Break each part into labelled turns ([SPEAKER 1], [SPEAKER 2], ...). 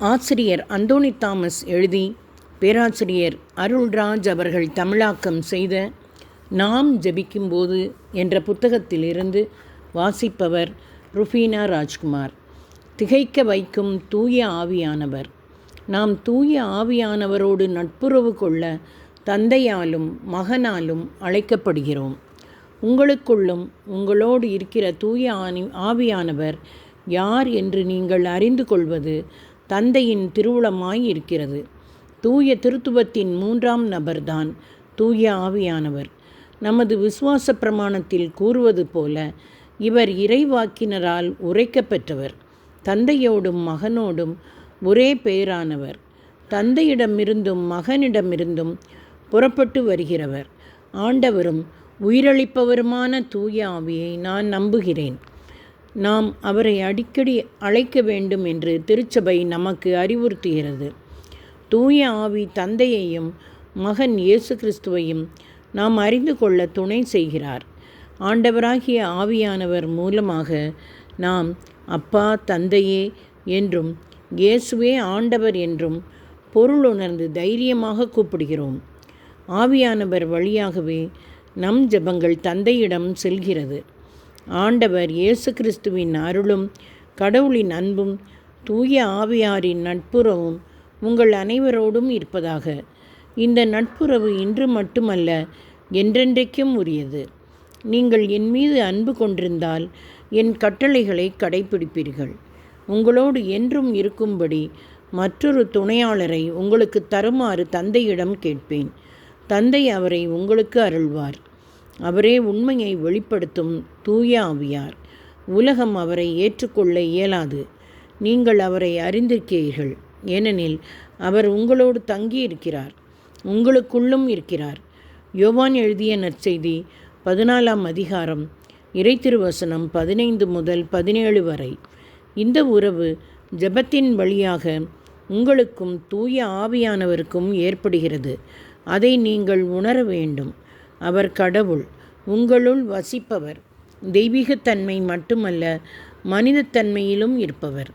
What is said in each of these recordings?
[SPEAKER 1] ஆசிரியர் அந்தோணி தாமஸ் எழுதி பேராசிரியர் அருள்ராஜ் அவர்கள் தமிழாக்கம் செய்த நாம் ஜெபிக்கும்போது என்ற புத்தகத்திலிருந்து வாசிப்பவர் ருஃபீனா ராஜ்குமார். திகைக்க வைக்கும் தூய ஆவியானவர். நாம் தூய ஆவியானவரோடு நட்புறவு கொள்ள தந்தையாலும் மகனாலும் அழைக்கப்படுகிறோம். உங்களுக்குள்ளும் உங்களோடு இருக்கிற தூய ஆவியானவர் யார் என்று நீங்கள் அறிந்து கொள்வது தந்தையின் திருவுளமாய் இருக்கிறது. தூய திருத்துவத்தின் 3ஆம் நபர்தான் தூய ஆவியானவர். நமது விசுவாச பிரமாணத்தில் கூறுவது போல இவர் இறைவாக்கினரால் உரைக்கப்பெற்றவர். தந்தையோடும் மகனோடும் ஒரே பெயரானவர். தந்தையிடமிருந்தும் மகனிடமிருந்தும் புறப்பட்டு வருகிறவர். ஆண்டவரும் உயிரளிப்பவருமான தூய ஆவியை நான் நம்புகிறேன். நாம் அவரை அடிக்கடி அழைக்க வேண்டும் என்று திருச்சபை நமக்கு அறிவுறுத்துகிறது. தூய ஆவி தந்தையையும் மகன் இயேசு கிறிஸ்துவையும் நாம் அறிந்து கொள்ள துணை செய்கிறார். ஆண்டவராகிய ஆவியானவர் மூலமாக நாம் அப்பா தந்தையே என்றும் இயேசுவே ஆண்டவர் என்றும் பொருளுணர்ந்து தைரியமாக கூப்பிடுகிறோம். ஆவியானவர் வழியாகவே நம் ஜெபங்கள் தந்தையிடம் செல்கிறது. ஆண்டவர் இயேசு கிறிஸ்துவின் அருளும் கடவுளின் அன்பும் தூய ஆவியாரின் நட்புறவும் உங்கள் அனைவரோடும் இருப்பதாக. இந்த நட்புறவு இன்று மட்டுமல்ல, என்றென்றைக்கும் உரியது. நீங்கள் என் மீது அன்பு கொண்டிருந்தால் என் கட்டளைகளை கடைப்பிடிப்பீர்கள். உங்களோடு என்றும் இருக்கும்படி மற்றொரு துணையாளரை உங்களுக்கு தருமாறு தந்தையிடம் கேட்பேன். தந்தை அவரை உங்களுக்கு அருள்வார். அவரே உண்மையை வெளிப்படுத்தும் தூய ஆவியார். உலகம் அவரை ஏற்றுக்கொள்ள இயலாது. நீங்கள் அவரை அறிந்திருக்கிறீர்கள், ஏனெனில் அவர் உங்களோடு தங்கியிருக்கிறார், உங்களுக்குள்ளும் இருக்கிறார். யோவான் எழுதிய நற்செய்தி 14ஆம் அதிகாரம் இறைத்திருவசனம் 15 முதல் 17 வரை. இந்த உறவு ஜெபத்தின் வழியாக உங்களுக்கும் தூய ஆவியானவருக்கும் ஏற்படுகிறது. அதை நீங்கள் உணர வேண்டும். அவர் கடவுள், உங்களுள் வசிப்பவர். தெய்வீகத்தன்மை மட்டுமல்ல, மனிதத்தன்மையிலும் இருப்பவர்.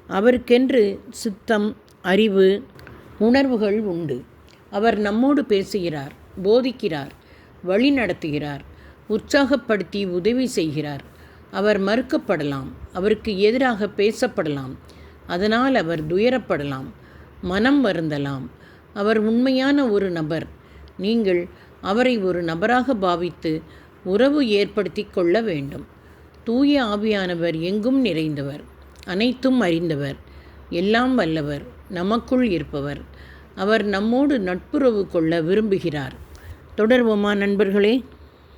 [SPEAKER 1] அவருக்கென்று சித்தம், அறிவு, உணர்வுகள் உண்டு. அவர் நம்மோடு பேசுகிறார், போதிக்கிறார், வழி நடத்துகிறார், உற்சாகப்படுத்தி உதவி செய்கிறார். அவர் மறுக்கப்படலாம், அவருக்கு எதிராக பேசப்படலாம். அதனால் அவர் துயரப்படலாம், மனம் வருந்தலாம். அவர் உண்மையான ஒரு நபர். நீங்கள் அவரை ஒரு நபராக பாவித்து உறவு ஏற்படுத்தி கொள்ள வேண்டும். தூய ஆவியானவர் எங்கும் நிறைந்தவர், அனைத்தும் அறிந்தவர், எல்லாம் வல்லவர், நமக்குள் இருப்பவர். அவர் நம்மோடு நட்புறவு கொள்ள விரும்புகிறார். தொடர்வோமா நண்பர்களே?